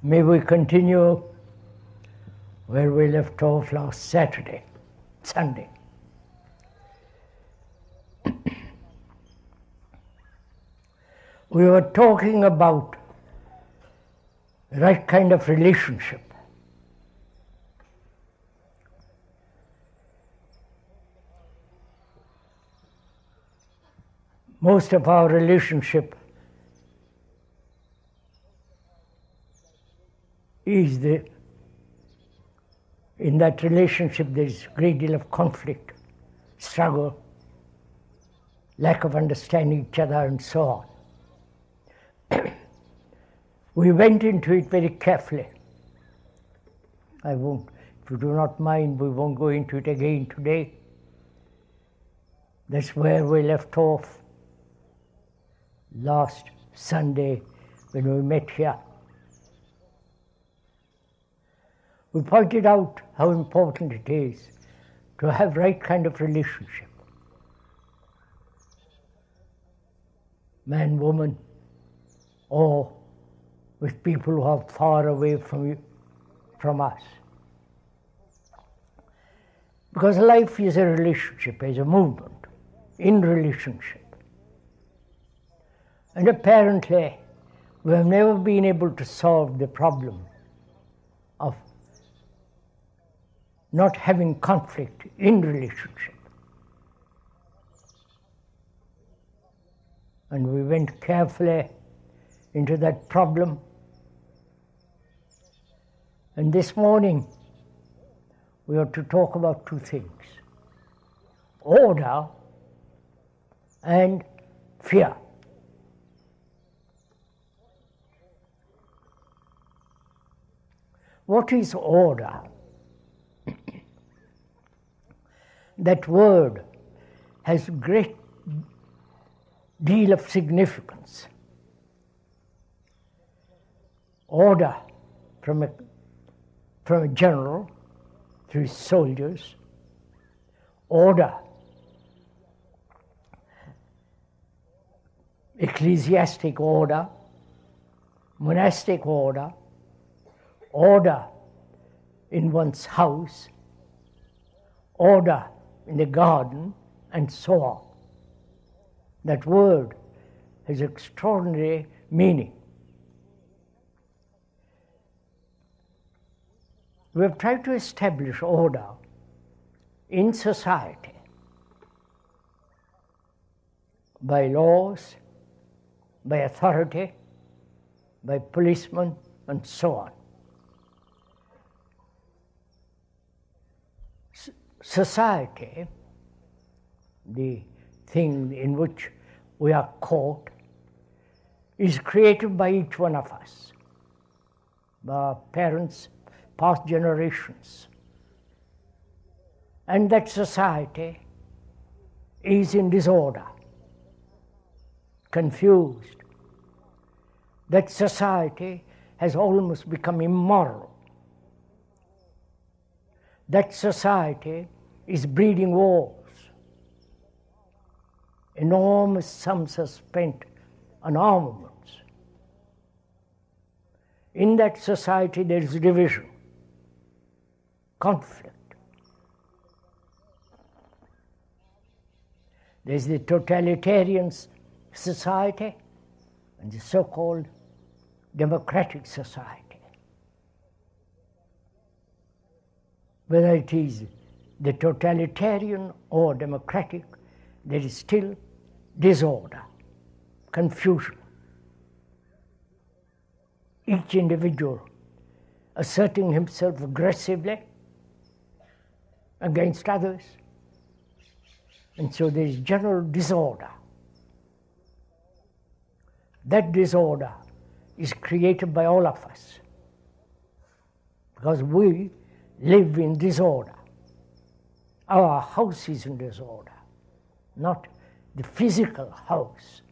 May we continue where we left off last Sunday. We were talking about the right kind of relationship. Most of our relationship is in that relationship there is a great deal of conflict, struggle, lack of understanding each other, and so on. We went into it very carefully. If you do not mind, we won't go into it again today. That's where we left off last Sunday when we met here. We pointed out how important it is to have right kind of relationship. Man, woman, or with people who are far away from us. Because life is a relationship, is a movement in relationship. And apparently, we have never been able to solve the problem of not having conflict in relationship. And we went carefully into that problem. And this morning, we are to talk about two things: order and fear. What is order? That word has a great deal of significance. Order from a general to his soldiers, order, ecclesiastic order, monastic order, order in one's house, order in the garden, and so on. That word has extraordinary meaning. We have tried to establish order in society by laws, by authority, by policemen, and so on. Society, the thing in which we are caught, is created by each one of us, by our parents, past generations. And that society is in disorder, confused. That society has almost become immoral. That society is breeding wars. Enormous sums are spent on armaments. In that society there is division, conflict. There is the totalitarian society and the so-called democratic society. Whether it is the totalitarian or democratic, there is still disorder, confusion. Each individual asserting himself aggressively against others. And so there is general disorder. That disorder is created by all of us, because we live in disorder. Our house is in disorder, not the physical house,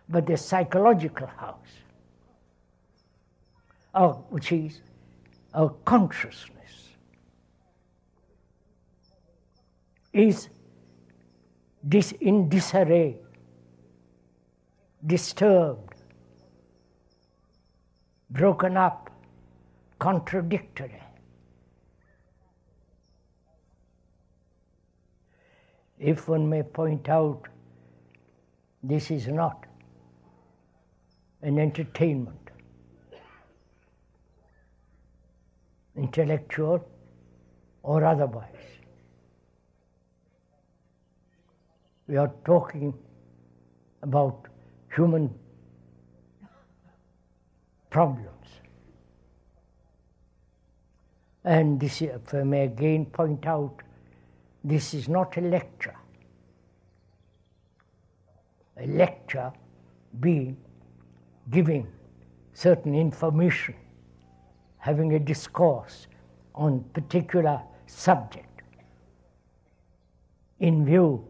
but the psychological house, which is our consciousness, is in disarray, disturbed, broken up, contradictory. If one may point out, this is not an entertainment, intellectual or otherwise. We are talking about human problems. And this, if I may again point out, this is not a lecture. A lecture being giving certain information, having a discourse on particular subject in view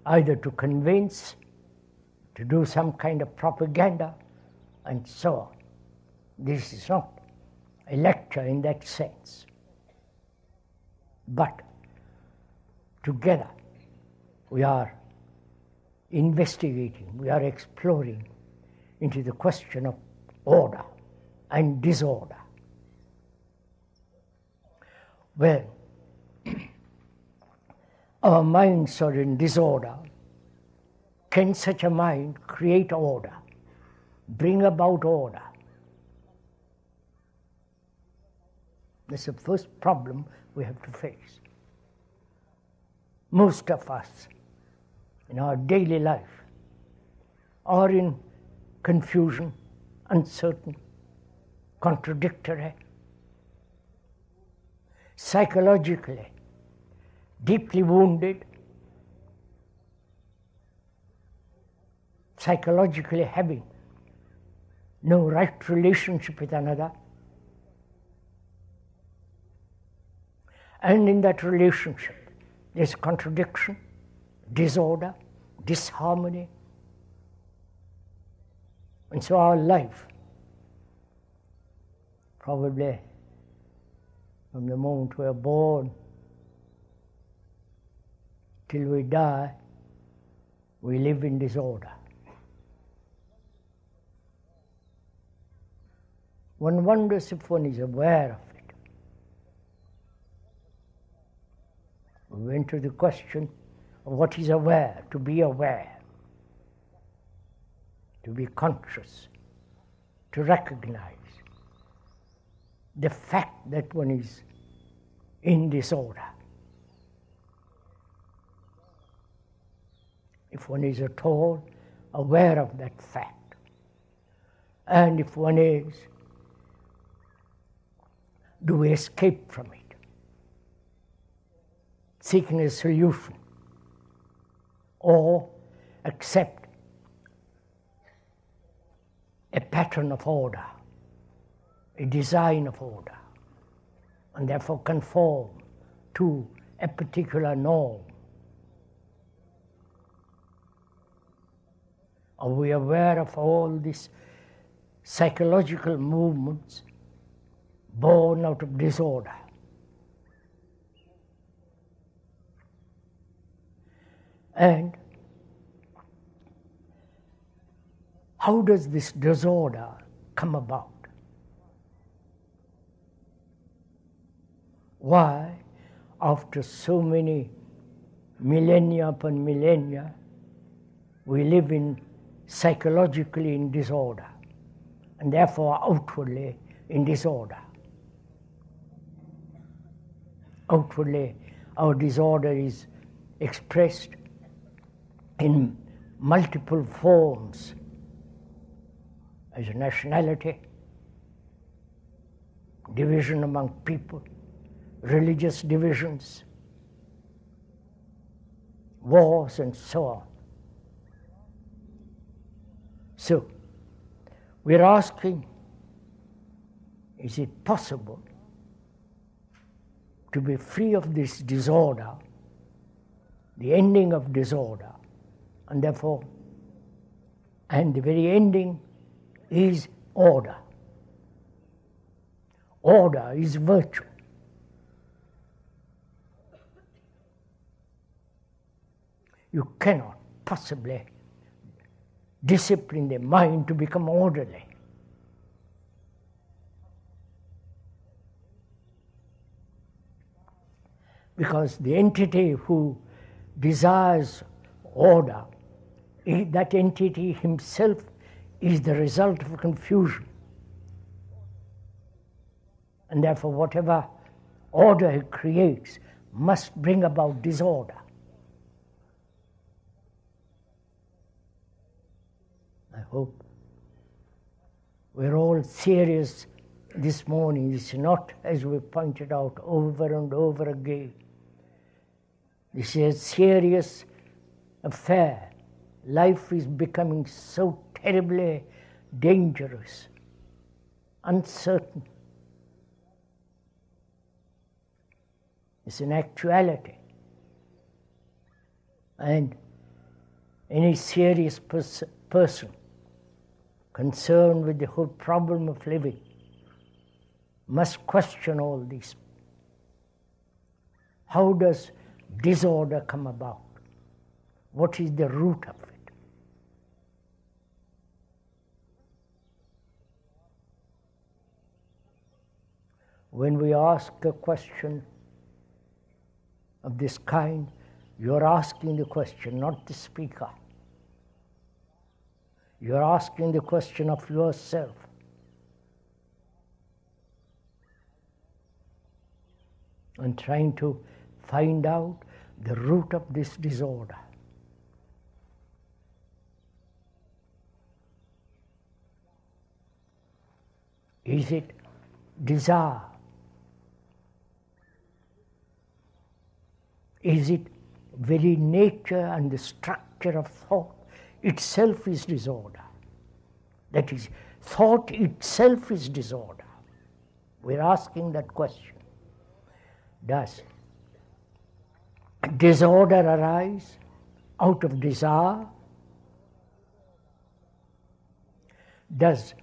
either to convince, to do some kind of propaganda, and so on. This is not a lecture in that sense. But together we are investigating, we are exploring into the question of order and disorder. Well, our minds are in disorder. Can such a mind create order, bring about order? That's the first problem we have to face. Most of us in our daily life are in confusion, uncertain, contradictory, psychologically deeply wounded, psychologically having no right relationship with another, and in that relationship there's contradiction, disorder, disharmony. And so our life, probably from the moment we are born till we die, we live in disorder. One wonders if one is aware of it. We went to the question of what is aware, to be aware, to be conscious, to recognize the fact that one is in disorder. If one is at all aware of that fact, and if one is, do we escape from it, seeking a solution, or accept a pattern of order, a design of order, and therefore conform to a particular norm? Are we aware of all these psychological movements born out of disorder? And how does this disorder come about? Why, after so many millennia upon millennia, we live in psychologically in disorder, and therefore outwardly in disorder? Outwardly, our disorder is expressed in multiple forms, as nationality, division among people, religious divisions, wars, and so on. So, we're asking, is it possible to be free of this disorder, the ending of disorder, and therefore, and the very ending is order. Order is virtue. You cannot possibly discipline the mind to become orderly. Because the entity who desires order, that entity himself is the result of confusion. And therefore whatever order he creates must bring about disorder. I hope we're all serious this morning. It's not, as we pointed out over and over again, this is a serious affair. Life is becoming so terribly dangerous, uncertain. It's an actuality. And any serious person concerned with the whole problem of living must question all this. How does disorder come about? What is the root of it? When we ask a question of this kind, you're asking the question, not the speaker. You're asking the question of yourself. And trying to find out the root of this disorder. Is it desire? Is it very nature and the structure of thought itself is disorder? That is, thought itself is disorder. We're asking that question. Does disorder arise out of desire? Does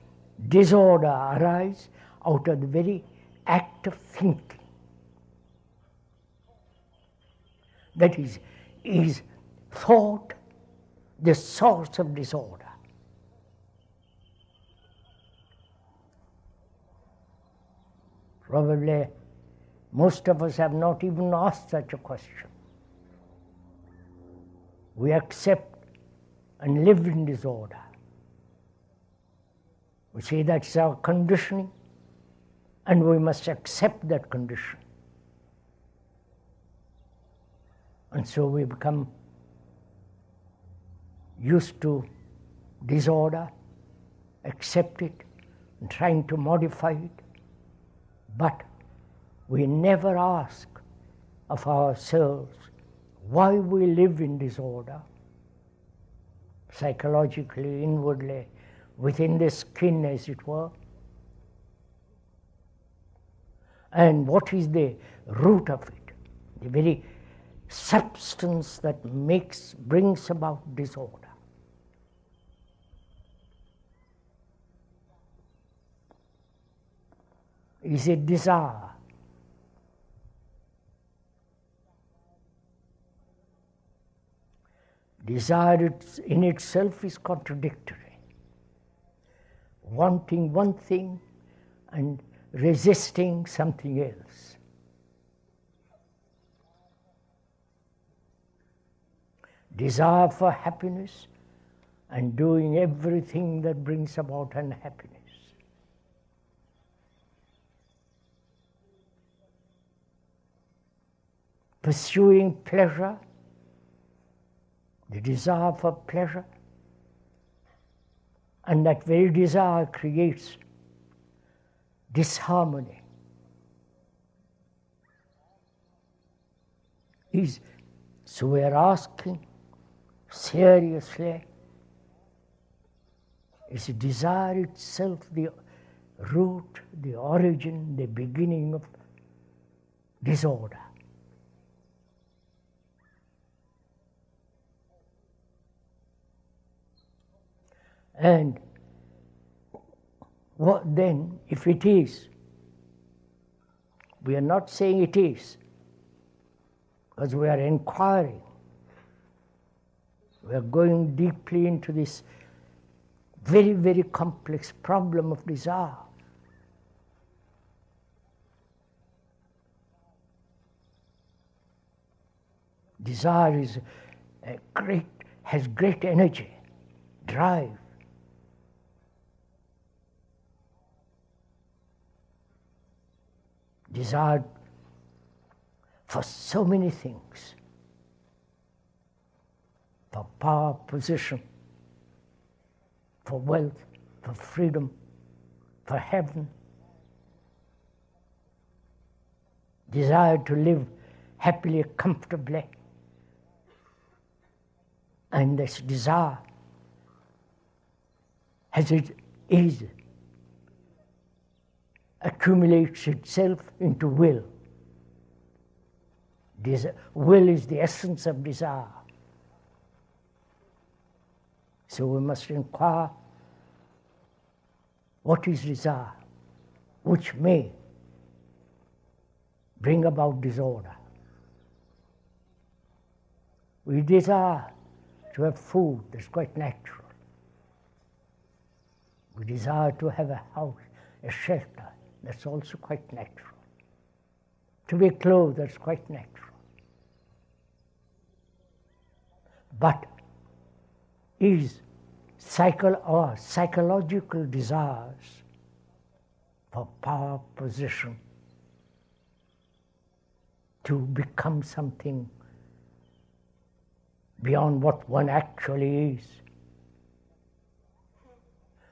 disorder arise out of the very act of thinking? That is thought the source of disorder? Probably most of us have not even asked such a question. We accept and live in disorder. We say that's our conditioning, and we must accept that condition. And so we become used to disorder, accept it, and trying to modify it. But we never ask of ourselves why we live in disorder, psychologically, inwardly, within the skin, as it were. And what is the root of it? The very substance that brings about disorder. Is it desire? Desire in itself is contradictory. Wanting one thing and resisting something else. Desire for happiness and doing everything that brings about unhappiness. Pursuing pleasure, the desire for pleasure, and that very desire creates disharmony. So we are asking seriously, is desire itself the root, the origin, the beginning of disorder? And what then, if it is? We are not saying it is, because we are inquiring. We are going deeply into this very, very complex problem of desire. Desire is has great energy, drive. Desire for so many things, for power, position, for wealth, for freedom, for heaven. Desire to live happily, comfortably. And this desire, as it is, accumulates itself into will. Will is the essence of desire. So we must inquire, what is desire, which may bring about disorder. We desire to have food, that's quite natural. We desire to have a house, a shelter, that's also quite natural. To be clothed, that's quite natural. But is psychological desires for power, position, to become something beyond what one actually is,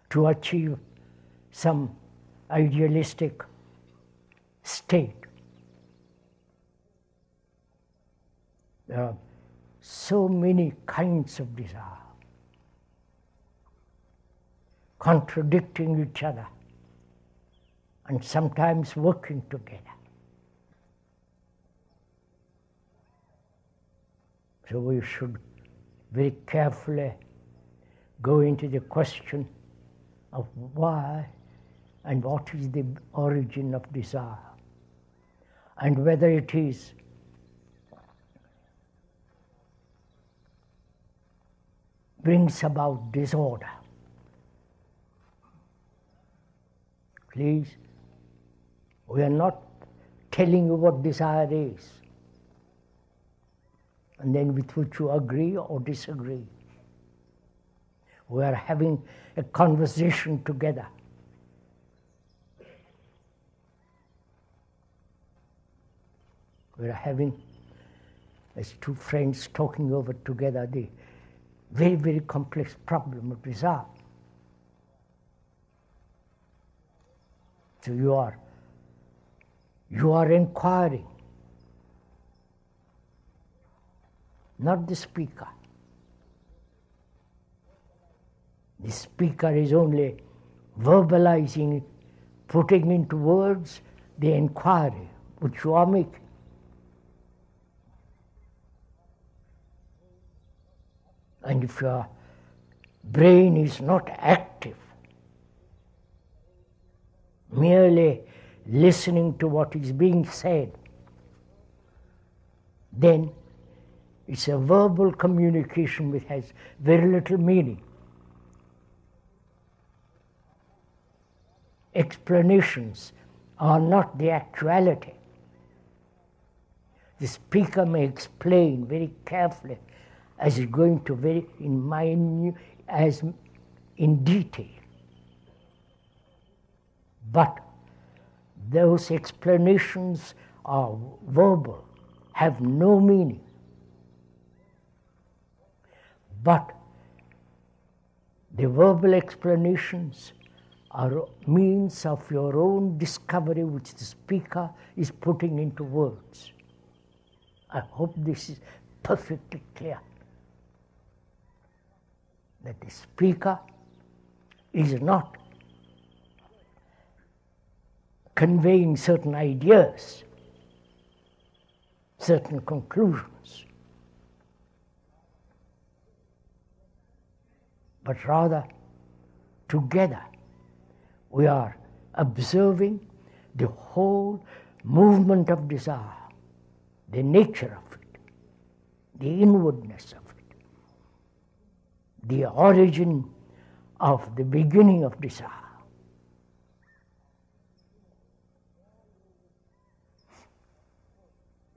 to achieve some idealistic state. There are so many kinds of desire, contradicting each other and sometimes working together. So we should very carefully go into the question of why and what is the origin of desire, and whether it is brings about disorder. Please, we are not telling you what desire is, and then with which you agree or disagree. We are having a conversation together. We are having, as two friends talking over together, the very, very complex problem of desire. So you are inquiring, not the speaker. The speaker is only verbalizing, putting into words the inquiry which you are making. And if your brain is not active, merely listening to what is being said, then it's a verbal communication which has very little meaning. Explanations are not the actuality. The speaker may explain very carefully, as is going to very in detail. But those explanations are verbal, have no meaning. But the verbal explanations are means of your own discovery which the speaker is putting into words. I hope this is perfectly clear. That the speaker is not conveying certain ideas, certain conclusions, but rather together we are observing the whole movement of desire, the nature of it, the inwardness of it, the origin of the beginning of desire.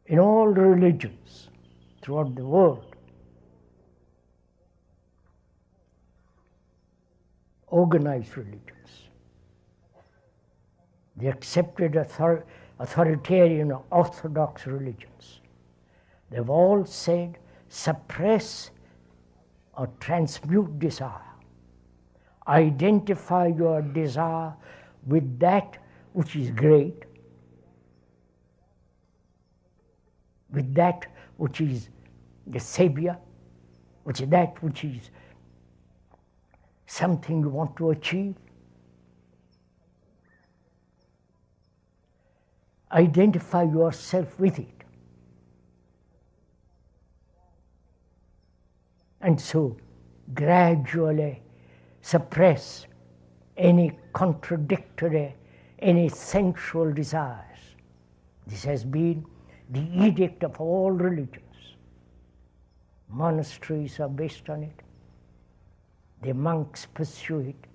In all religions, throughout the world. Organized religions. The accepted authoritarian orthodox religions. They've all said, suppress or transmute desire. Identify your desire with that which is great, with that which is the savior, which is that which is something you want to achieve. Identify yourself with it. And so gradually suppress any contradictory, any sensual desires. This has been the edict of all religions. Monasteries are based on it. The monks pursue it.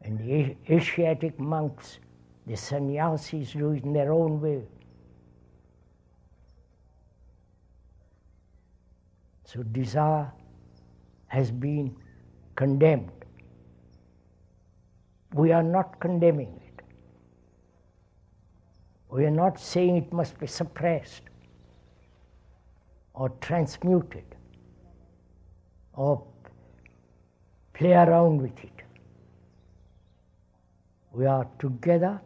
And the Asiatic monks, the sannyasis, do it in their own way. So desire has been condemned. We are not condemning it. We are not saying it must be suppressed or transmuted or play around with it. We are together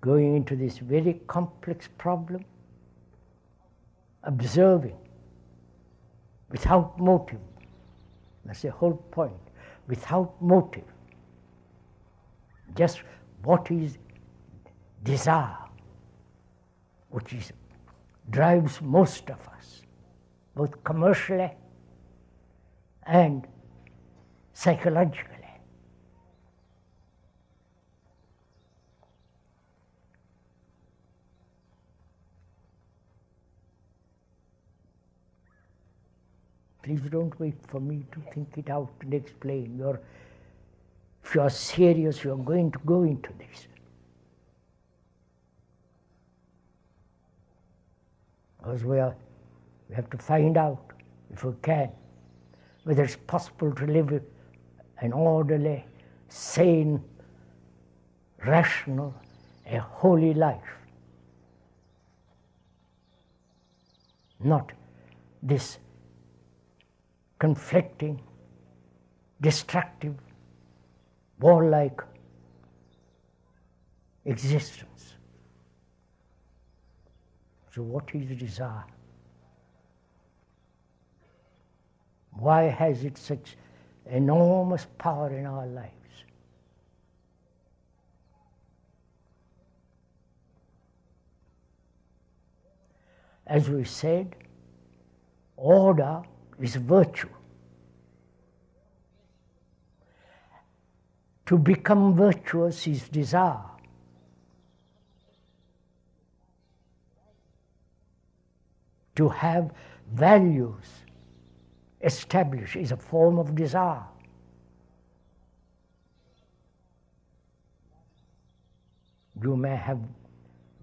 going into this very complex problem, observing without motive. That's the whole point. Without motive. Just what is desire, which drives most of us, both commercially and psychologically. Please don't wait for me to think it out and explain. If you are serious, you are going to go into this. Because we have to find out, if we can, whether it's possible to live an orderly, sane, rational, a holy life. Not this conflicting, destructive, warlike existence. So what is desire? Why has it such enormous power in our lives? As we said, order is virtue. To become virtuous is desire. To have values established is a form of desire. You may have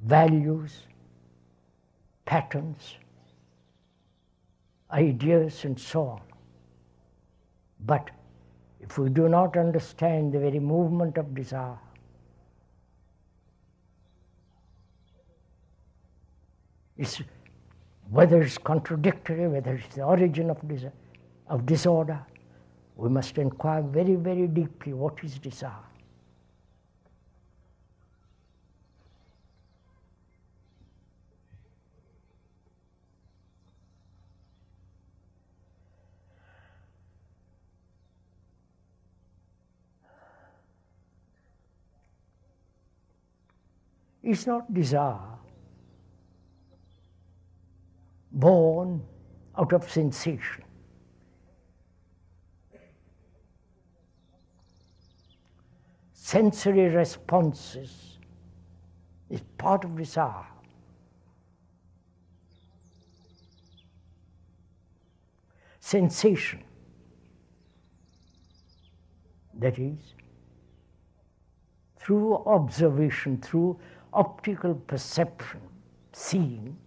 values, patterns, ideas, and so on. But if we do not understand the very movement of desire, whether it's contradictory, whether it's the origin of disorder, we must inquire very, very deeply what is desire. It's not desire born out of sensation. Sensory responses is part of desire. Sensation, that is, through observation, through optical perception, seeing,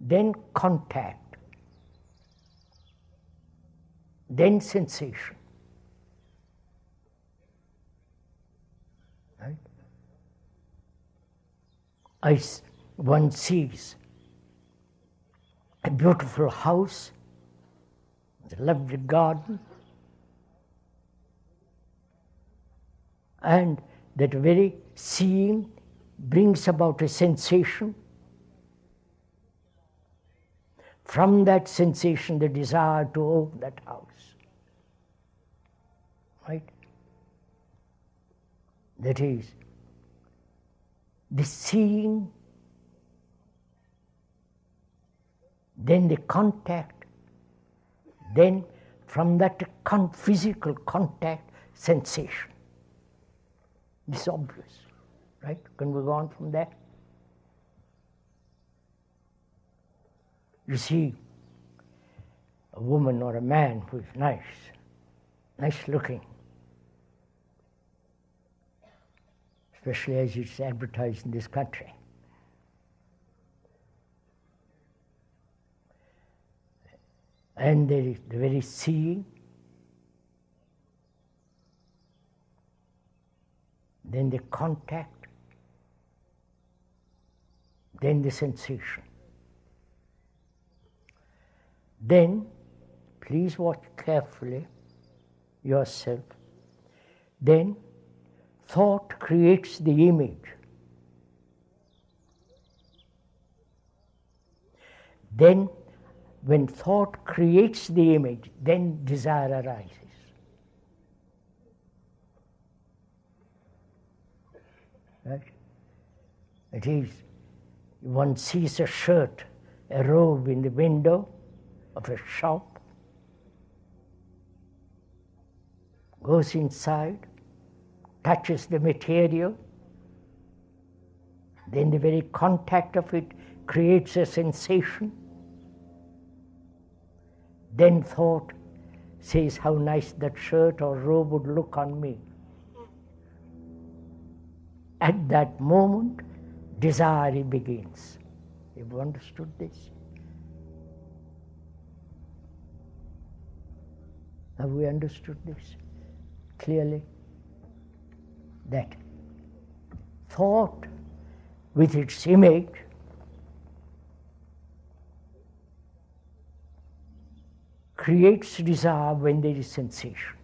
then contact, then sensation. Right? One sees a beautiful house, a lovely garden, and that very seeing brings about a sensation. From that sensation, the desire to own that house. Right? That is, the seeing, then the contact, then from that physical contact, sensation. This is obvious, right? Can we go on from there? You see a woman or a man who is nice looking, especially as it's advertised in this country. And there is the very seeing, then the contact, then the sensation. Then, please watch carefully yourself, then thought creates the image. Then, when thought creates the image, then desire arises. Right? It is, one sees a shirt, a robe in the window of a shop, goes inside, touches the material, then the very contact of it creates a sensation. Then thought says how nice that shirt or robe would look on me. At that moment, desire begins. Have you understood this? Have we understood this clearly? That thought with its image creates desire when there is sensation.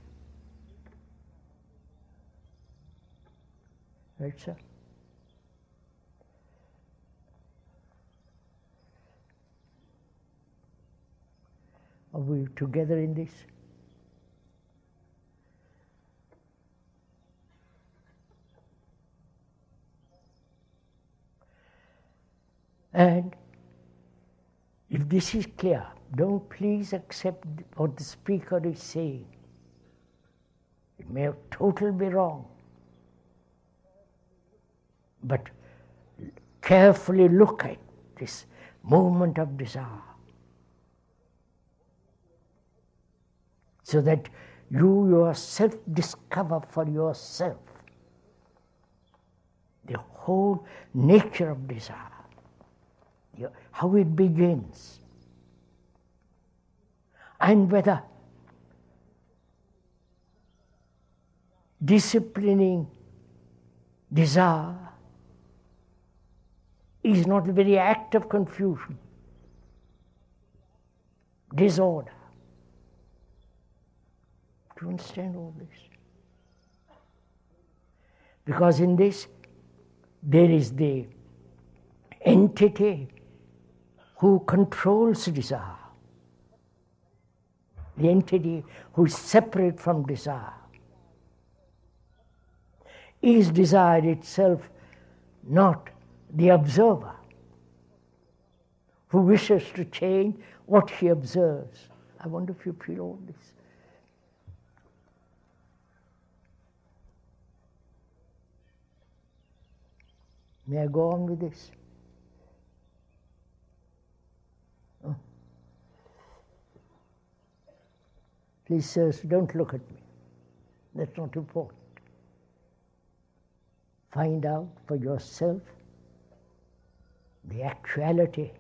Right, sir? Are we together in this? And if this is clear, don't please accept what the speaker is saying. It may totally be wrong. But carefully look at this movement of desire, so that you yourself discover for yourself the whole nature of desire, how it begins, and whether disciplining desire is not the very act of confusion, disorder. Do you understand all this? Because in this, there is the entity who controls desire, the entity who is separate from desire. Is desire itself not the observer who wishes to change what he observes? I wonder if you feel all this. May I go on with this? Oh. Please, sirs, don't look at me. That's not important. Find out for yourself the actuality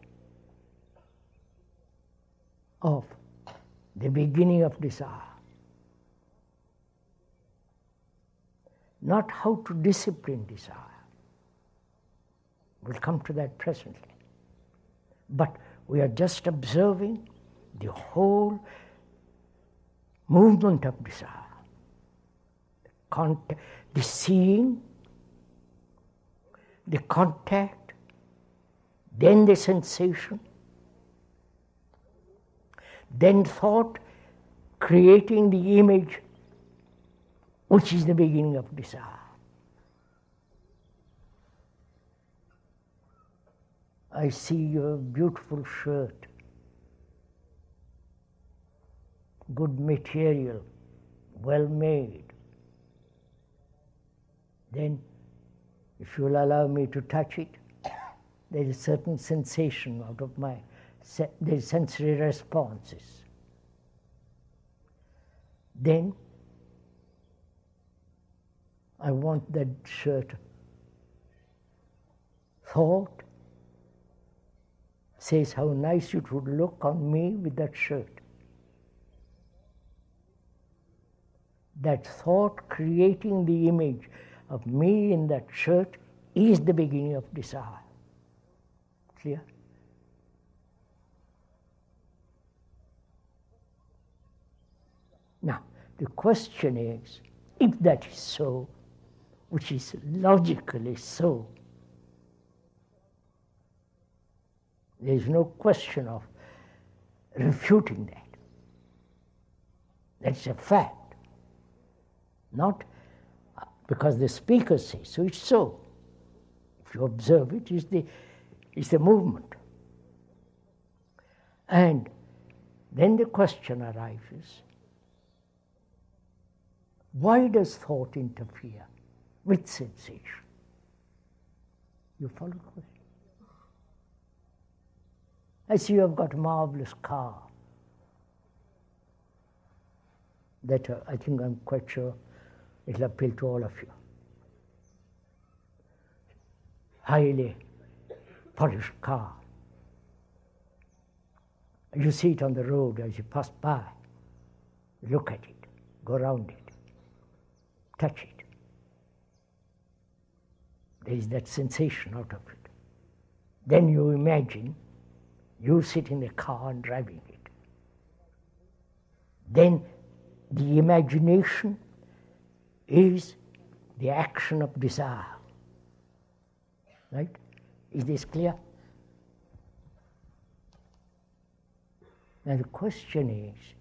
of the beginning of desire. Not how to discipline desire. We'll come to that presently. But we are just observing the whole movement of desire. The seeing, the contact, then the sensation, then thought, creating the image, which is the beginning of desire. I see your beautiful shirt, good material, well made. Then, if you'll allow me to touch it, there is a certain sensation out of my the sensory responses. Then, I want that shirt. Thought says how nice it would look on me with that shirt. That thought creating the image of me in that shirt is the beginning of desire. Clear? Now, the question is, if that is so, which is logically so, there is no question of refuting that. That's a fact. Not because the speaker says so, it's so. If you observe it, it's the movement. And then the question arises, why does thought interfere with sensation? You follow the question? I see you have got a marvelous car that I think I'm quite sure it'll appeal to all of you. Highly polished car. You see it on the road as you pass by. Look at it, go around it, touch it. There is that sensation out of it. Then you imagine you sit in the car and driving it. Then the imagination is the action of desire. Right? Is this clear? Now the question is,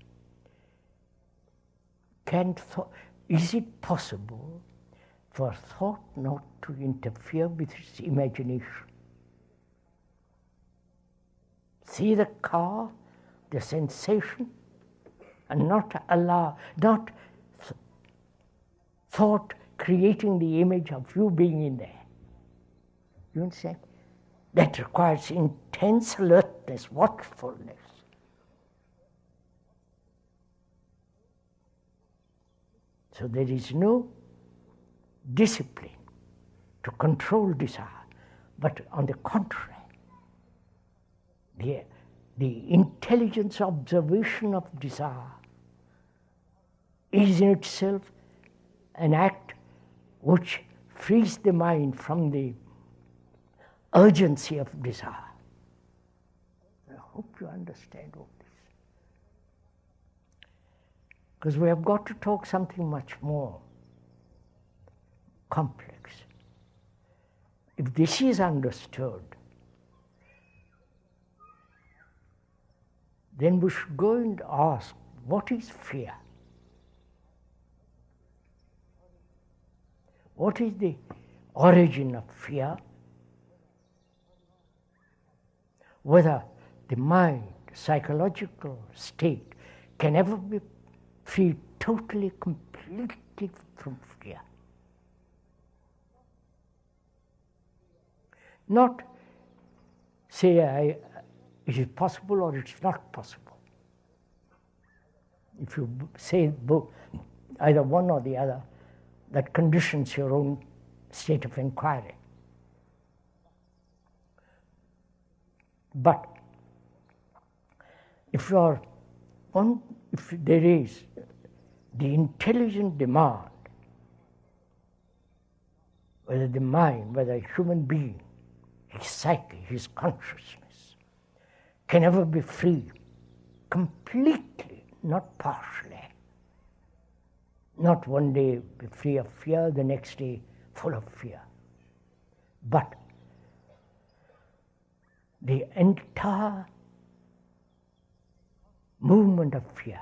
is it possible for thought not to interfere with its imagination? See the car, the sensation, and not allow, not thought creating the image of you being in there. You understand? That requires intense alertness, watchfulness. So there is no discipline to control desire, but on the contrary, the intelligence observation of desire is in itself an act which frees the mind from the urgency of desire. I hope you understand all this. Because we have got to talk something much more complex. If this is understood, then we should go and ask, what is fear? What is the origin of fear? Whether the mind, psychological state, can ever be free totally, completely from fear. Not say it is possible or it's not possible. If you say both, either one or the other, that conditions your own state of inquiry. But if there is the intelligent demand, whether the mind, whether a human being, his psyche, his consciousness, can ever be free completely, not partially. Not one day be free of fear, the next day full of fear. But the entire movement of fear,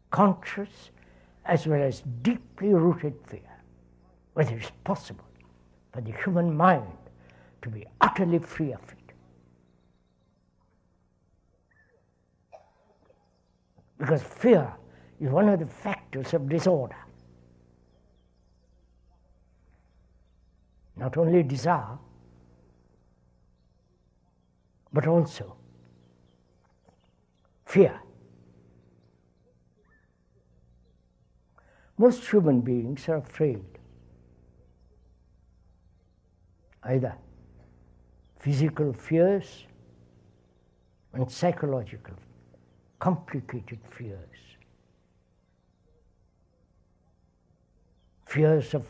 conscious as well as deeply rooted fear, whether it's possible for the human mind to be utterly free of it. Because fear is one of the factors of disorder. Not only desire, but also fear. Most human beings are afraid, either physical fears and psychological, complicated fears. Fears of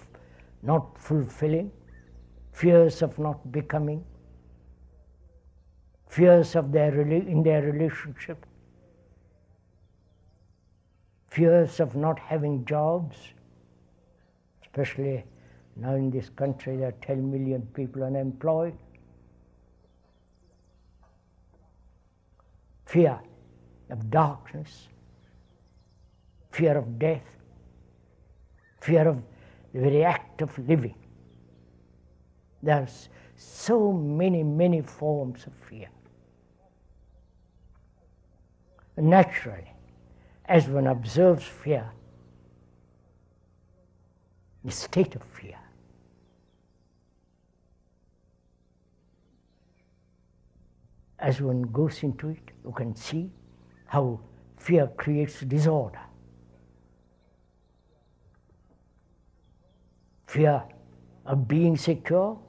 not fulfilling, fears of not becoming, fears of in their relationship, fears of not having jobs, especially now in this country there are 10 million people unemployed. Fear of darkness, fear of death, fear of the very act of living. There are so many forms of fear. Naturally, as one observes fear, the state of fear, as one goes into it, you can see how fear creates disorder. Fear of being secure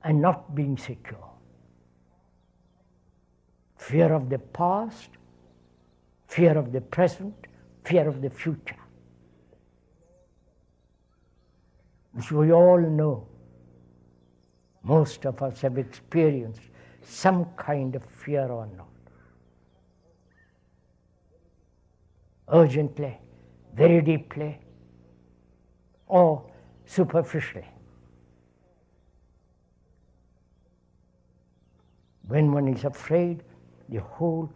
and not being secure. Fear of the past, fear of the present, fear of the future. Which we all know. Most of us have experienced some kind of fear or not. Urgently, very deeply, or superficially. When one is afraid, the whole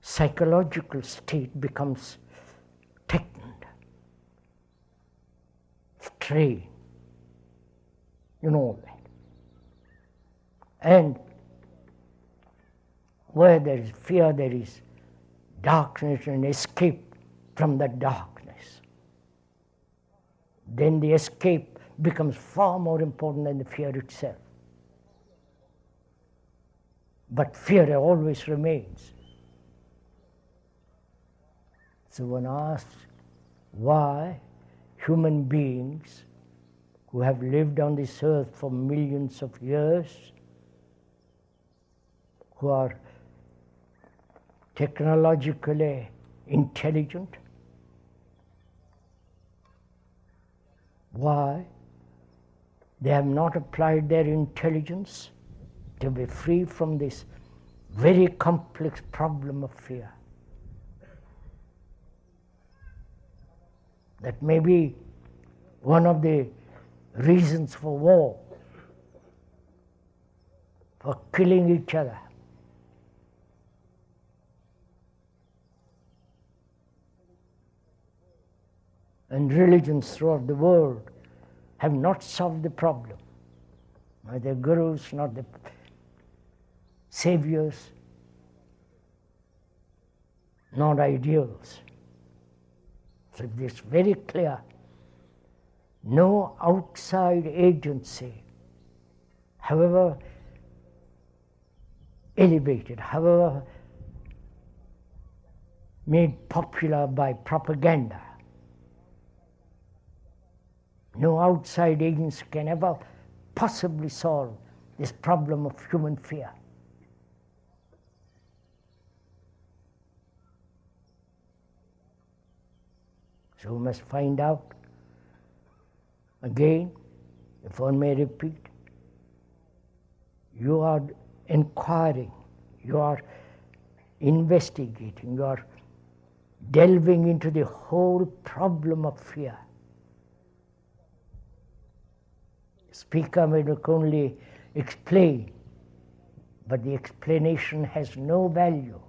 psychological state becomes tightened, strained, you know that. And where there is fear, there is darkness and escape from that darkness. Then the escape becomes far more important than the fear itself. But fear always remains. So one asks why human beings who have lived on this earth for millions of years, who are technologically intelligent, why they have not applied their intelligence to be free from this very complex problem of fear. That may be one of the reasons for war, for killing each other. And religions throughout the world have not solved the problem. Neither gurus, not the saviors, not ideals. So it is very clear, no outside agency, however elevated, however made popular by propaganda, no outside agency can ever possibly solve this problem of human fear. So we must find out. Again, if one may repeat, you are inquiring, you are investigating, you are delving into the whole problem of fear. Speaker may not only explain, but the explanation has no value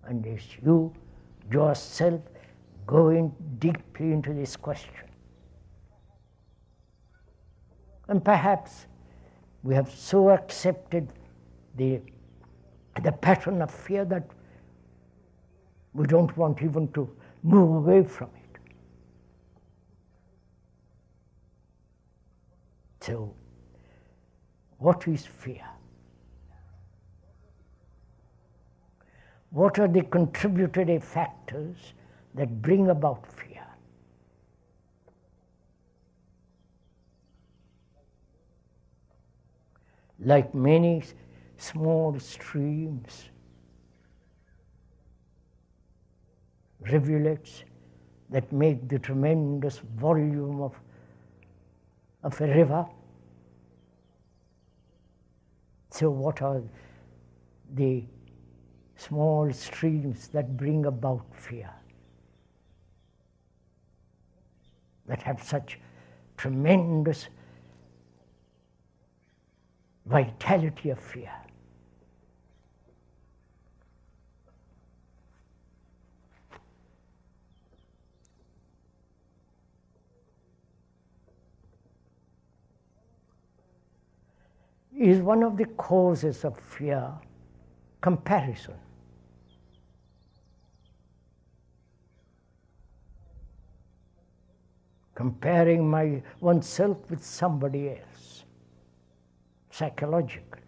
unless you yourself go in deeply into this question. And perhaps we have so accepted the pattern of fear that we don't want even to move away from it. So, what is fear? What are the contributory factors that bring about fear? Like many small streams, rivulets that make the tremendous volume of a river. So what are the small streams that bring about fear, that have such tremendous vitality of fear? Is one of the causes of fear comparison. Comparing oneself with somebody else, psychologically.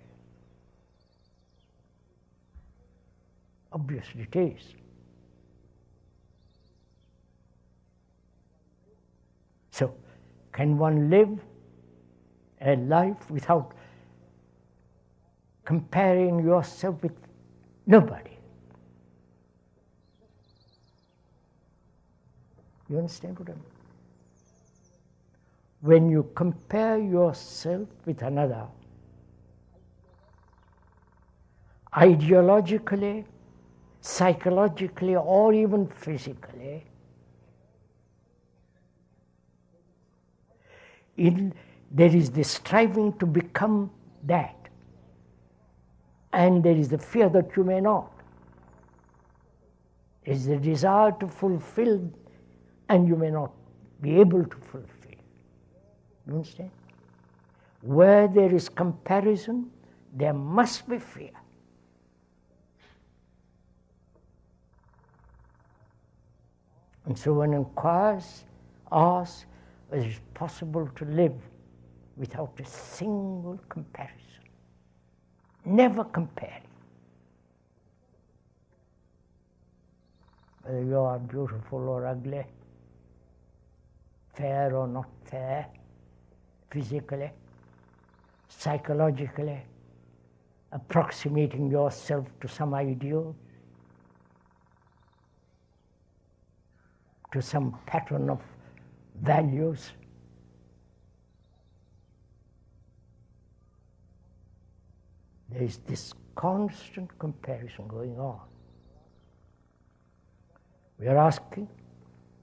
Obviously it is. So, can one live a life without comparing yourself with nobody? You understand what I mean? When you compare yourself with another, ideologically, psychologically, or even physically, there is the striving to become that, and there is the fear that you may not. There is the desire to fulfill, and you may not be able to fulfill. You understand? Where there is comparison, there must be fear. And so one inquires, asks, whether it is possible to live without a single comparison. Never comparing. Whether you are beautiful or ugly, fair or not fair, physically, psychologically, approximating yourself to some ideal, to some pattern of values. There is this constant comparison going on. We are asking,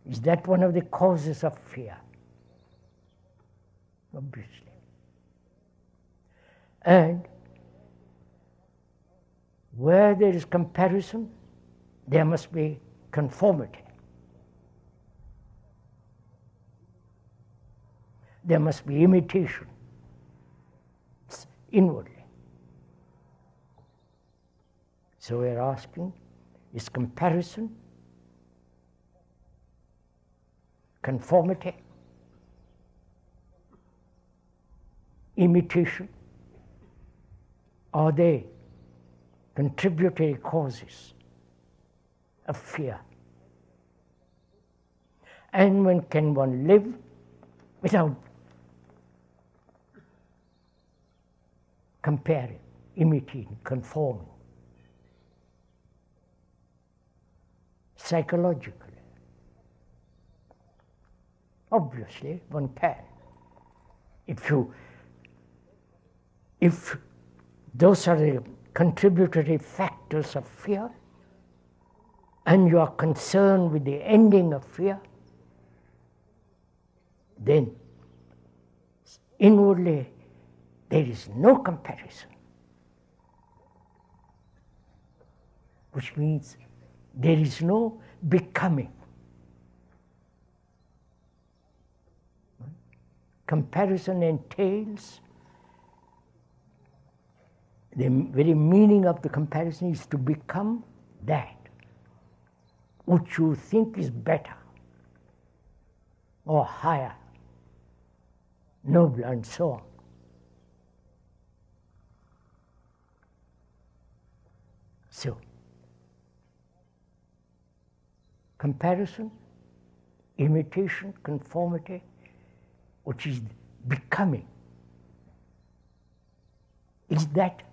is that one of the causes of fear? Obviously. And where there is comparison, there must be conformity. There must be imitation inwardly. So we are asking, is comparison, conformity, imitation, are they contributory causes of fear? And when can one live without comparing, imitating, conforming? Psychologically. Obviously, one can. If those are the contributory factors of fear, and you are concerned with the ending of fear, then inwardly there is no comparison, which means there is no becoming. Comparison entails, the very meaning of the comparison is to become that which you think is better or higher, nobler, and so on. So, comparison, imitation, conformity, which is becoming, is that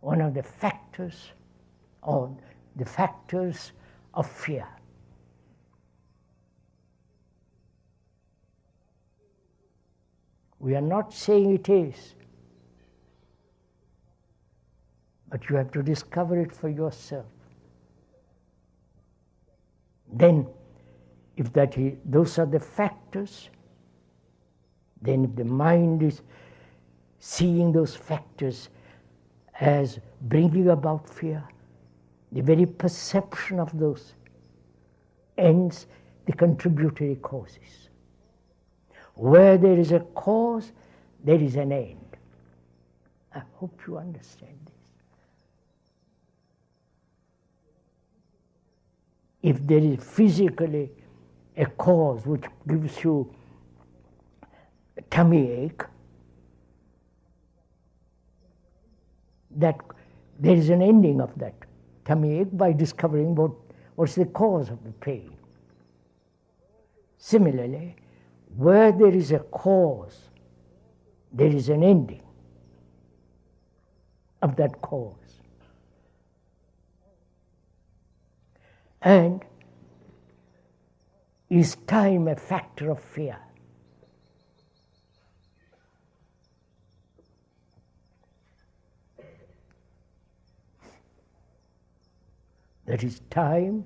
one of the factors, or the factors of fear. We are not saying it is, but you have to discover it for yourself. Then, if those are the factors, then if the mind is seeing those factors as bringing about fear, the very perception of those ends the contributory causes. Where there is a cause, there is an end. I hope you understand this. If there is physically a cause which gives you a tummy ache, that there is an ending of that tummy ache by discovering what's the cause of the pain. Similarly, where there is a cause, there is an ending of that cause. And is time a factor of fear? That is, time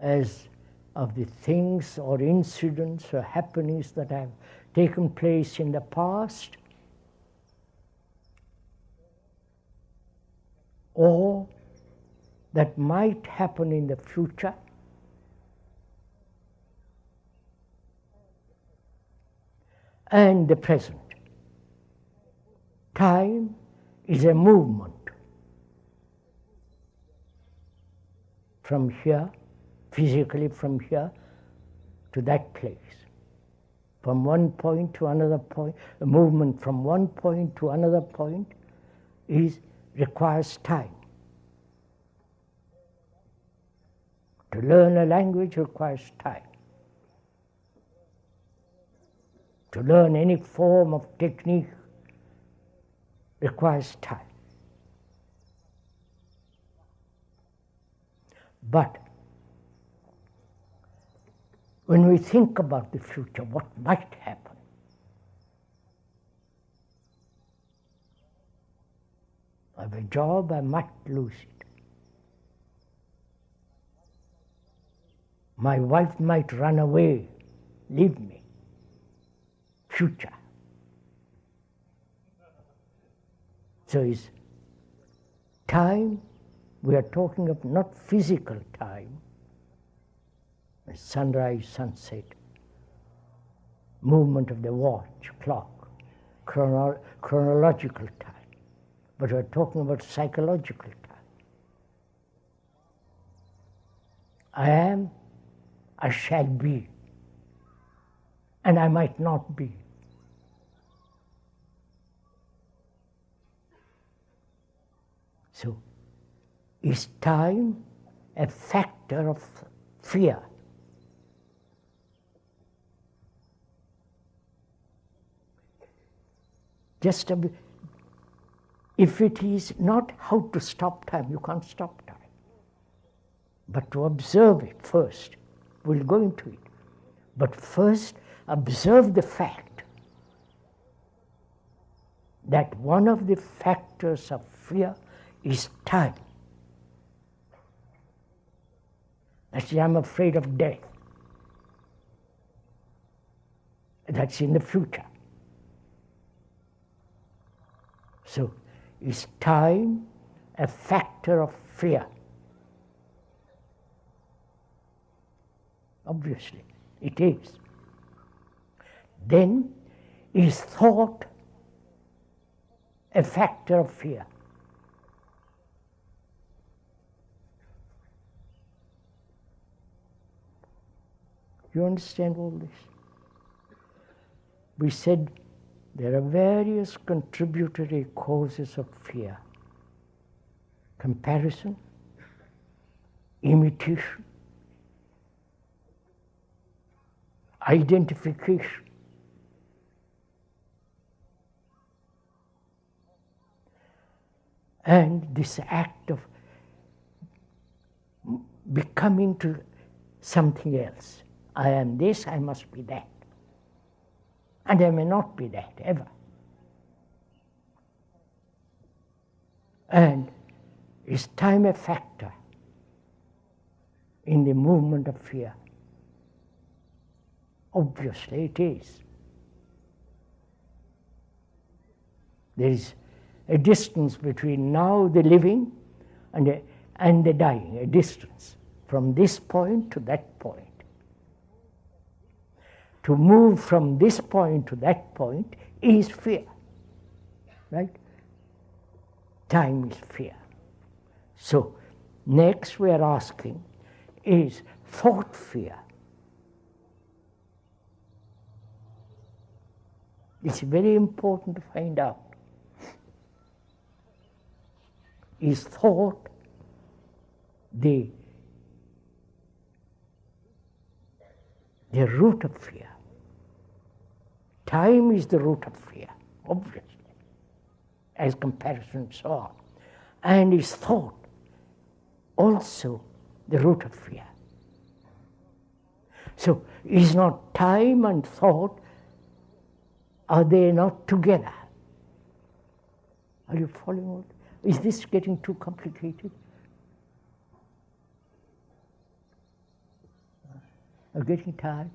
as of the things or incidents or happenings that have taken place in the past, or that might happen in the future, and the present. Time is a movement from here, physically from here to that place. From one point to another point, a movement from one point to another point requires time. To learn a language requires time. To learn any form of technique requires time. But when we think about the future, what might happen? I have a job, I might lose it. My wife might run away, leave me. Future. So is time, we are talking of not physical time, sunrise, sunset, movement of the watch, clock, chronological time, but we are talking about psychological time. I am, I shall be, and I might not be. So, is time a factor of fear? If it is not how to stop time, you can't stop time, but to observe it first. We'll go into it. But first, observe the fact that one of the factors of fear is time. That's I'm afraid of death. That's in the future. So, is time a factor of fear? Obviously, it is. Then, is thought a factor of fear? You understand all this? We said there are various contributory causes of fear. Comparison, imitation, identification, and this act of becoming to something else. I am this, I must be that. And I may not be that ever. And is time a factor in the movement of fear? Obviously it is. There is a distance between now the living and the dying, a distance from this point to that point. To move from this point to that point is fear, right? Time is fear. So, next we are asking, is thought fear? It's very important to find out. Is thought the root of fear? Time is the root of fear, obviously, as comparison and so on. And is thought also the root of fear? So, is not time and thought, are they not together? Are you following all? Is this getting too complicated? Are you getting tired?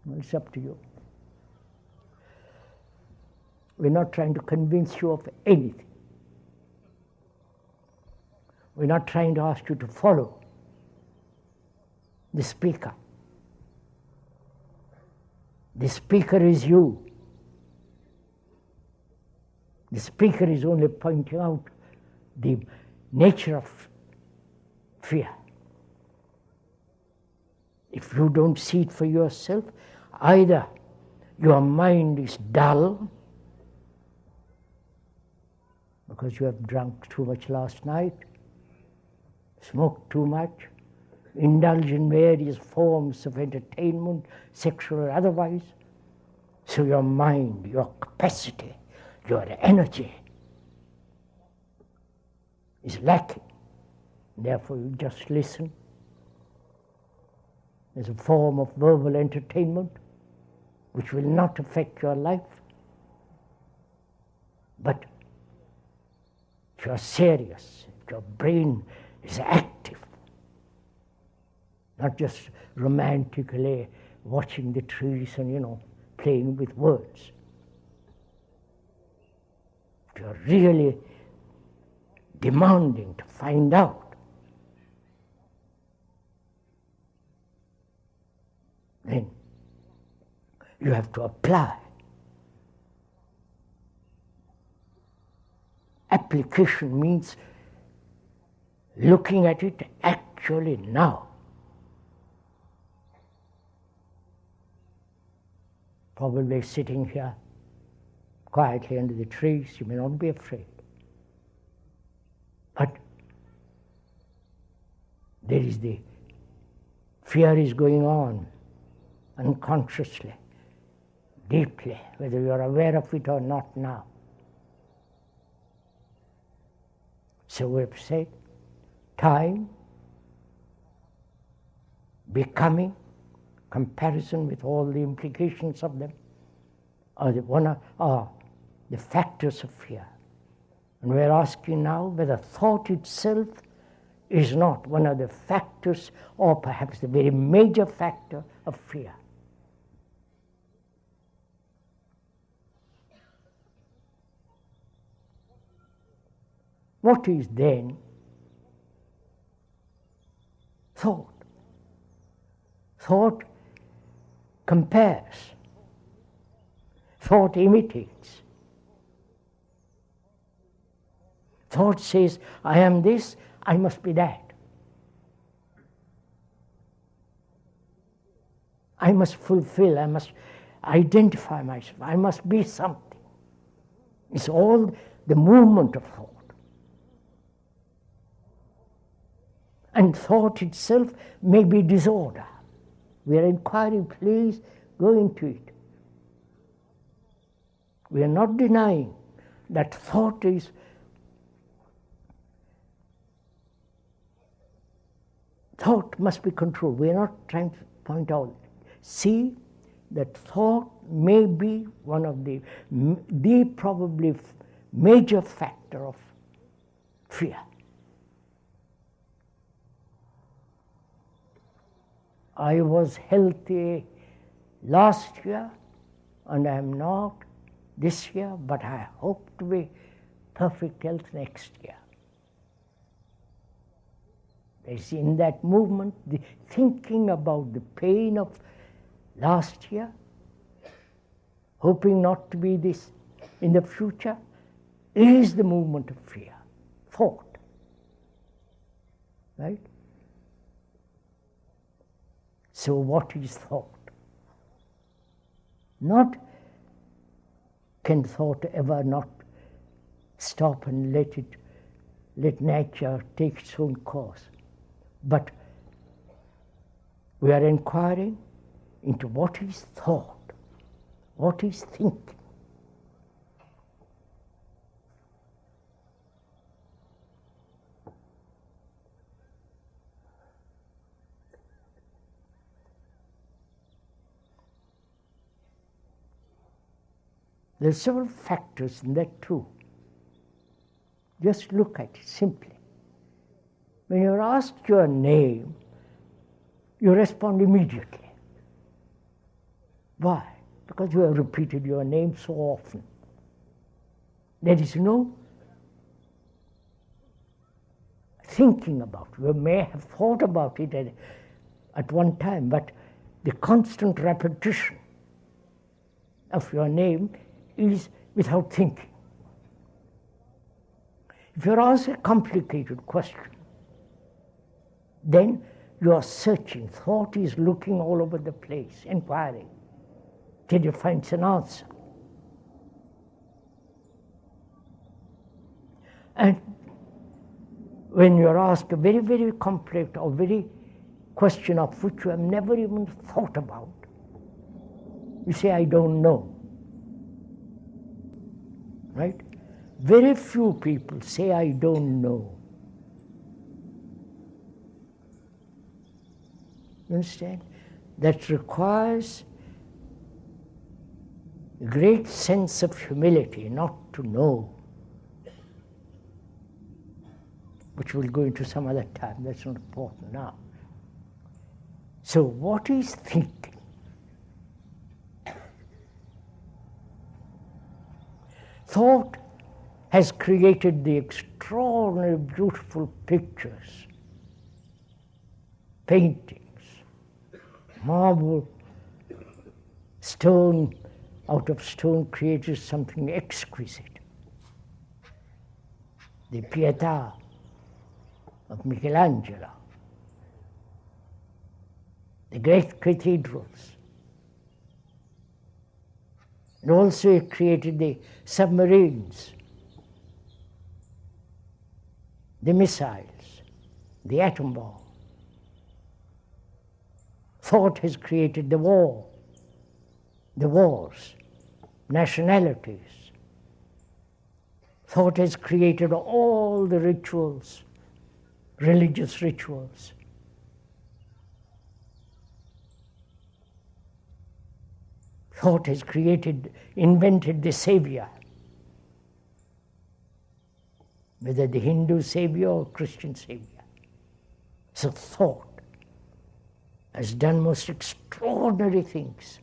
Well, it's up to you. We're not trying to convince you of anything. We're not trying to ask you to follow the speaker. The speaker is you. The speaker is only pointing out the nature of fear. If you don't see it for yourself, either your mind is dull because you have drunk too much last night, smoked too much, indulged in various forms of entertainment, sexual or otherwise. So your mind, your capacity, your energy is lacking. Therefore you just listen. There's a form of verbal entertainment which will not affect your life. But if you're serious, if your brain is active, not just romantically watching the trees and, playing with words. If you're really demanding to find out, then you have to apply. Application means looking at it actually now. Probably sitting here quietly under the trees, you may not be afraid. But there is the fear is going on unconsciously, deeply, whether you are aware of it or not now. So we have said time becoming, comparison with all the implications of them, are the factors of fear. And we're asking now whether thought itself is not one of the factors, or perhaps the very major factor of fear. What is then thought? Thought compares. Thought imitates. Thought says, I am this, I must be that. I must fulfill, I must identify myself, I must be something. It's all the movement of thought. And thought itself may be disorder. We are inquiring, please go into it. We are not denying that thought is thought must be controlled. We are not trying to point out. See that thought may be one of the probably major factor of fear. I was healthy last year and I am not this year, but I hope to be perfect health next year. There's in that movement, the thinking about the pain of last year, hoping not to be this in the future, is the movement of fear, thought. Right? So what is thought? Not can thought ever not stop and let nature take its own course. But we are inquiring into what is thought, what is thinking. There are several factors in that too. Just look at it simply. When you're asked your name, you respond immediately. Why? Because you have repeated your name so often. There is no thinking about it. You may have thought about it at one time, but the constant repetition of your name is without thinking. If you're asked a complicated question, then you are searching. Thought is looking all over the place, inquiring, till it finds an answer. And when you're asked a very, very complex or very question of which you have never even thought about, you say, I don't know. Right? Very few people say, I don't know. You understand? That requires a great sense of humility, not to know, which we'll go into some other time. That's not important now. So what is thinking? Thought has created the extraordinary beautiful pictures, paintings, marble, stone, out of stone created something exquisite. The Pietà of Michelangelo, the great cathedrals. And also it created the submarines, the missiles, the atom bomb. Thought has created the war, the wars, nationalities. Thought has created all the rituals, religious rituals. thought has invented the savior, whether the Hindu savior or Christian savior. So thought has done most extraordinary things.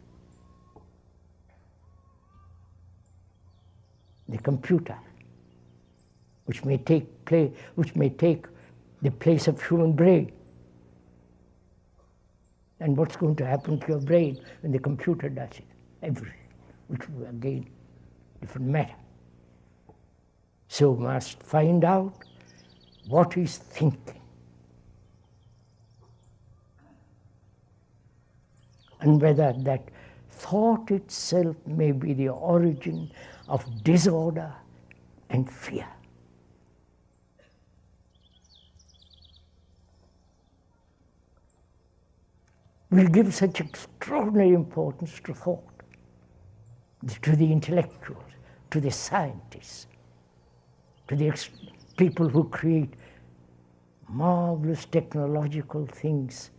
The computer, which may take the place of human brain. And what's going to happen to your brain when the computer does it? Everything, which will again different matter. So we must find out what is thinking. And whether that thought itself may be the origin of disorder and fear. We give such extraordinary importance to thought, to the intellectuals, to the scientists, to the people who create marvelous technological things.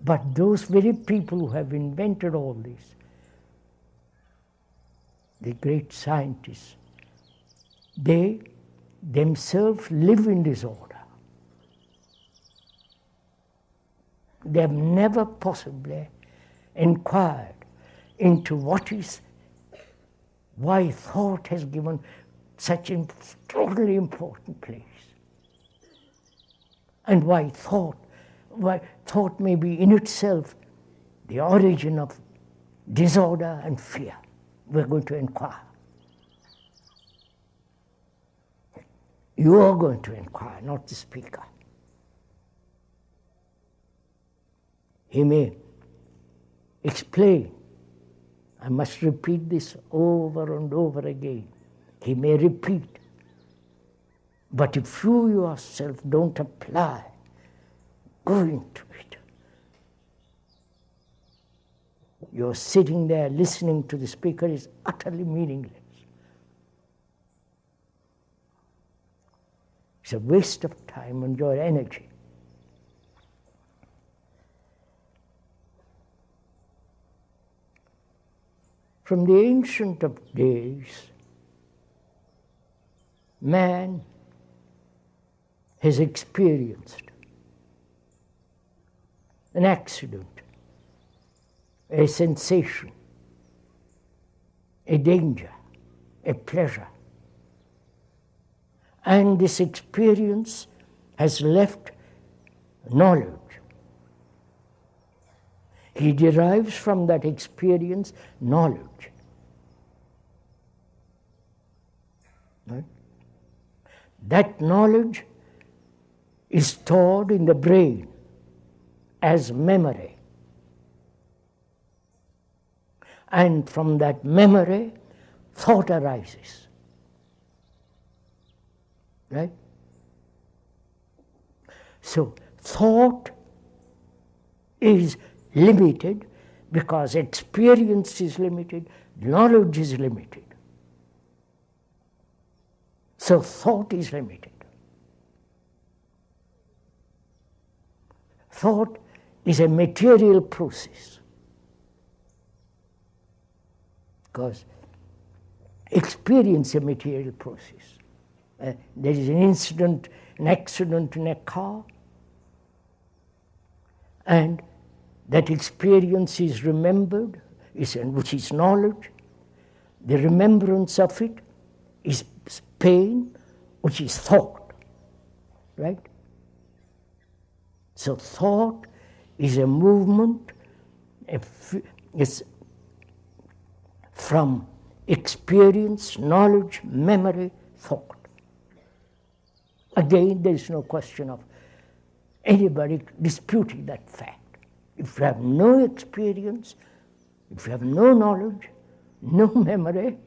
But those very people who have invented all this, the great scientists, they themselves live in disorder. They have never possibly inquired into why thought has given such an extraordinarily important place, and why thought may be in itself the origin of disorder and fear. We're going to inquire. You are going to inquire, not the speaker. He may explain. I must repeat this over and over again. He may repeat. But if you yourself don't apply, go into it. You're sitting there listening to the speaker is utterly meaningless. It's a waste of time and your energy. From the ancient of days, man has experienced an accident, a sensation, a danger, a pleasure. And this experience has left knowledge. He derives from that experience knowledge. Right? That knowledge is stored in the brain as memory. And from that memory, thought arises. Right? So, thought is limited because experience is limited, knowledge is limited. So, thought is limited. Thought is a material process because experience is a material process. There is an accident in a car, and that experience is remembered, which is knowledge. The remembrance of it is pain, which is thought, right? So thought is a movement from experience, knowledge, memory, thought. Again, there is no question of anybody disputing that fact. If you have no experience, if you have no knowledge, no memory,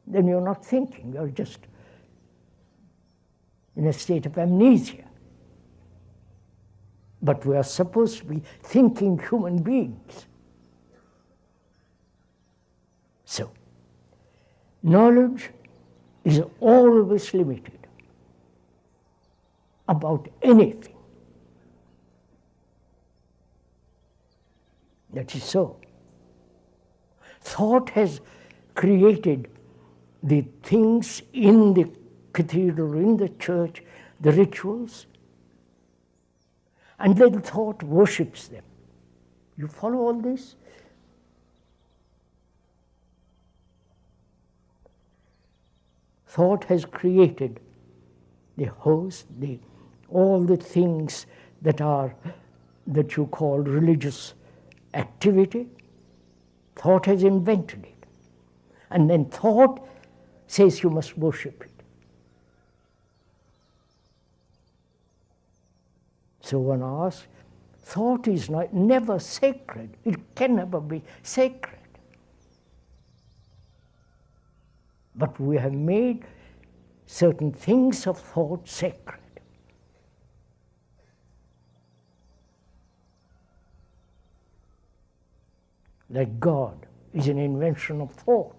then you're not thinking, you're just in a state of amnesia. But we are supposed to be thinking human beings. So, knowledge is always limited about anything. That is so. Thought has created the things in the cathedral, in the church, the rituals, and then thought worships them. You follow all this? Thought has created the host, all the things that you call religious activity. Thought has invented it. And then thought says you must worship it. So one asks, thought is never sacred. It can never be sacred. But we have made certain things of thought sacred. Like God is an invention of thought.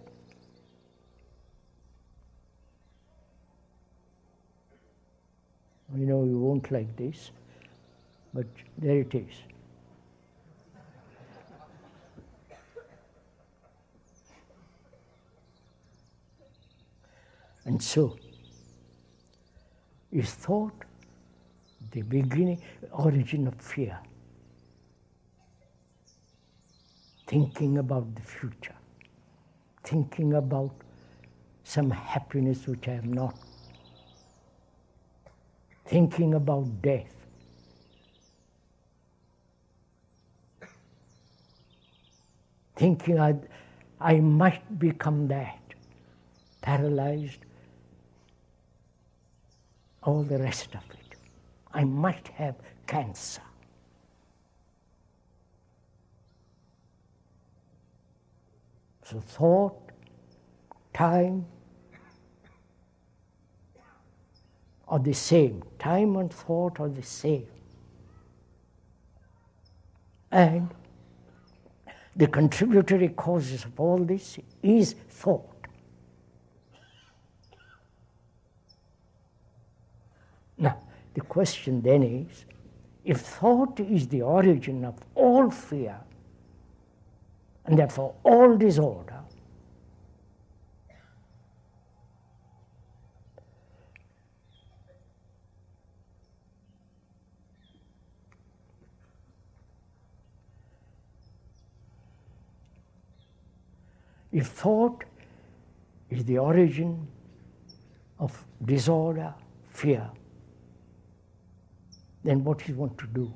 You know, you won't like this, but there it is. And so, is thought the beginning, origin of fear? Thinking about the future, thinking about some happiness which I have not, thinking about death. Thinking I might become that, paralyzed, all the rest of it. I might have cancer. So thought, time are the same. Time and thought are the same. And the contributory causes of all this is thought. Now, the question then is, if thought is the origin of all fear, and therefore all disorder, if thought is the origin of disorder, fear, then what is one to do?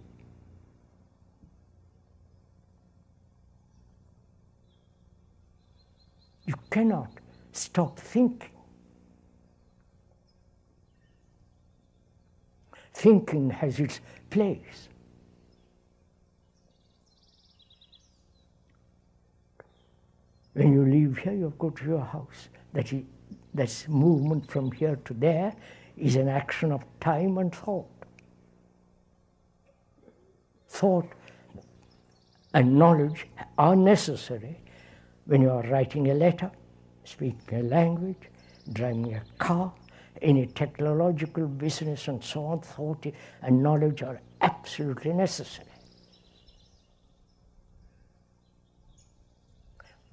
You cannot stop thinking. Thinking has its place. When you leave here, you go to your house. That's movement from here to there is an action of time and thought. Thought and knowledge are necessary when you are writing a letter, speaking a language, driving a car, any technological business and so on. Thought and knowledge are absolutely necessary.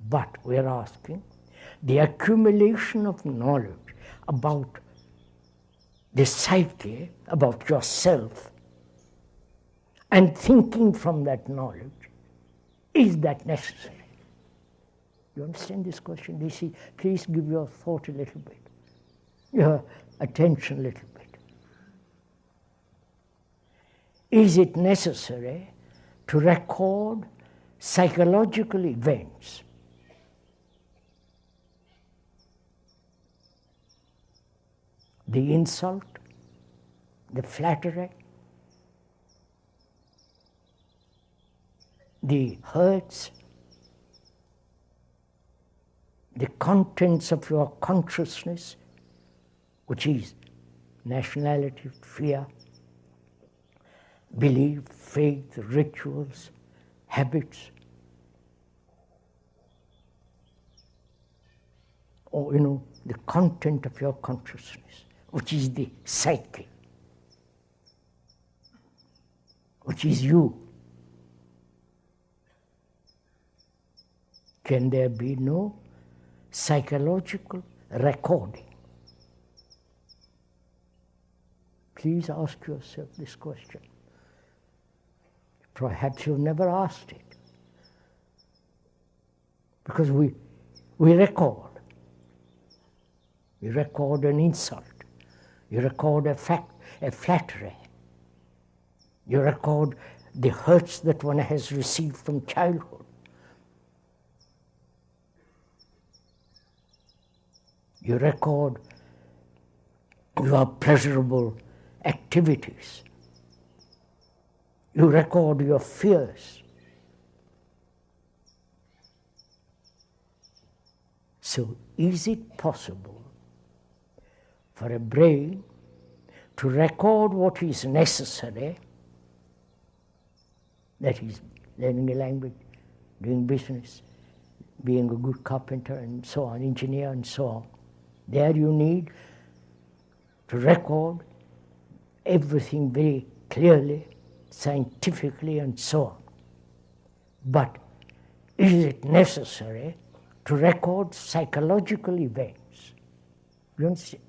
But we are asking, the accumulation of knowledge about the psyche, about yourself, and thinking from that knowledge, is that necessary? You understand this question? DC, please give your thought a little bit, your attention a little bit. Is it necessary to record psychological events? The insult, the flattery, the hurts, the contents of your consciousness, which is nationality, fear, belief, faith, rituals, habits, or the content of your consciousness, which is the psyche, which is you. can there be no psychological recording? Please ask yourself this question. Perhaps you've never asked it. Because we record. You record an insult. You record a flattery. You record the hurts that one has received from childhood. You record your pleasurable activities. You record your fears. So is it possible for a brain to record what is necessary, that is, learning a language, doing business, being a good carpenter and so on, engineer and so on? There you need to record everything very clearly, scientifically and so on. But is it necessary to record psychological events? You understand?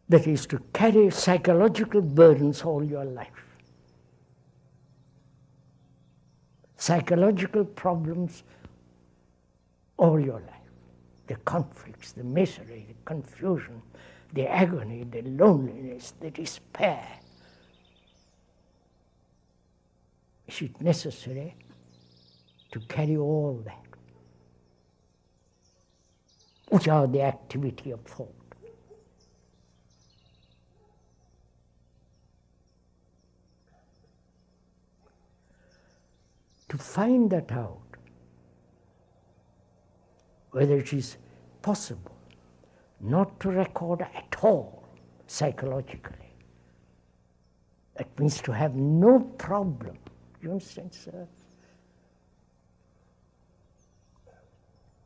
That is to carry psychological burdens all your life. Psychological problems all your life. The conflicts, the misery, the confusion, the agony, the loneliness, the despair. Is it necessary to carry all that? Which are the activity of thought? To find that out, whether it is possible not to record at all psychologically. That means to have no problem. You understand, sir?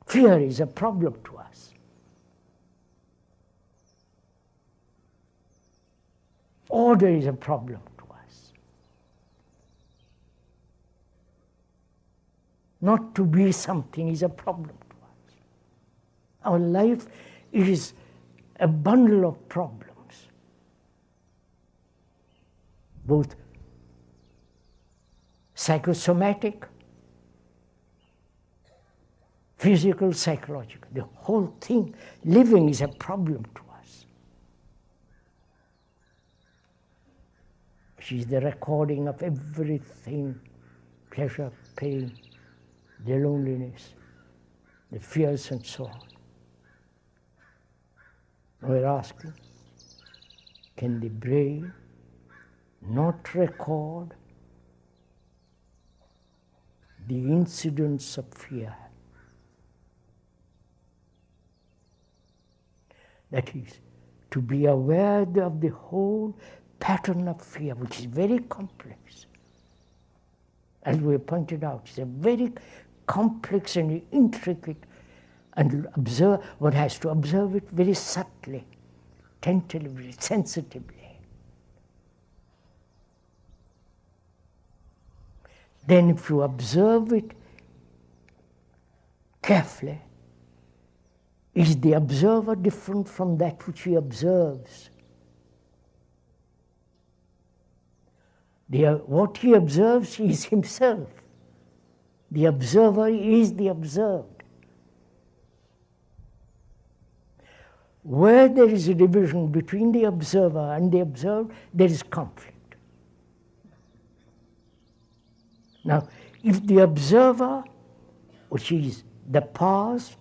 Fear is a problem to us. Order is a problem to us. Not to be something is a problem to us. Our life is a bundle of problems, both psychosomatic, physical, psychological. The whole thing, living is a problem to us. It is the recording of everything, pleasure, pain, the loneliness, the fears and so on. We're asking, can the brain not record the incidents of fear? That is, to be aware of the whole pattern of fear, which is very complex. As we pointed out, it's a very complex and intricate, and one has to observe it very subtly, tentatively, sensitively. Then if you observe it carefully, is the observer different from that which he observes? What he observes is himself. The observer is the observed. Where there is a division between the observer and the observed, there is conflict. Now, if the observer, which is the past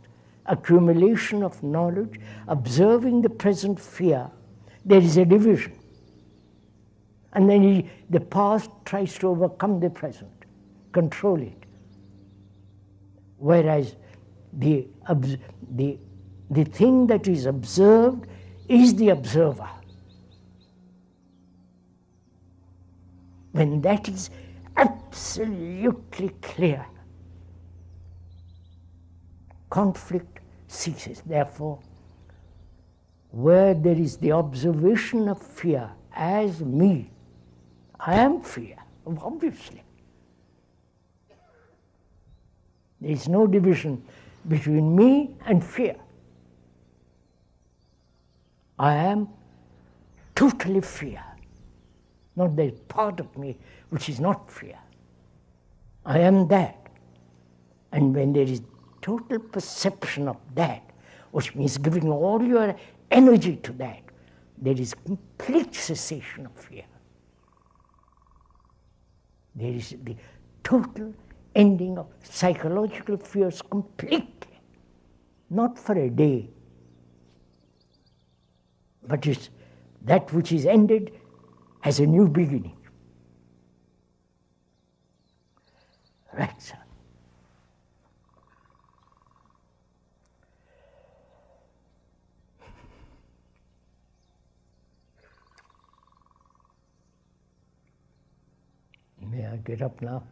accumulation of knowledge, observing the present fear, there is a division. And then the past tries to overcome the present, control it. Whereas the thing that is observed is the observer. When that is absolutely clear, conflict ceases. Therefore, where there is the observation of fear as me. I am fear, obviously. There is no division between me and fear. I am totally fear. Not that part of me which is not fear. I am that. And when there is total perception of that, which means giving all your energy to that, there is complete cessation of fear. There is the total ending of psychological fears completely, not for a day, but it's that which is ended has a new beginning. Right, sir. May I get up now?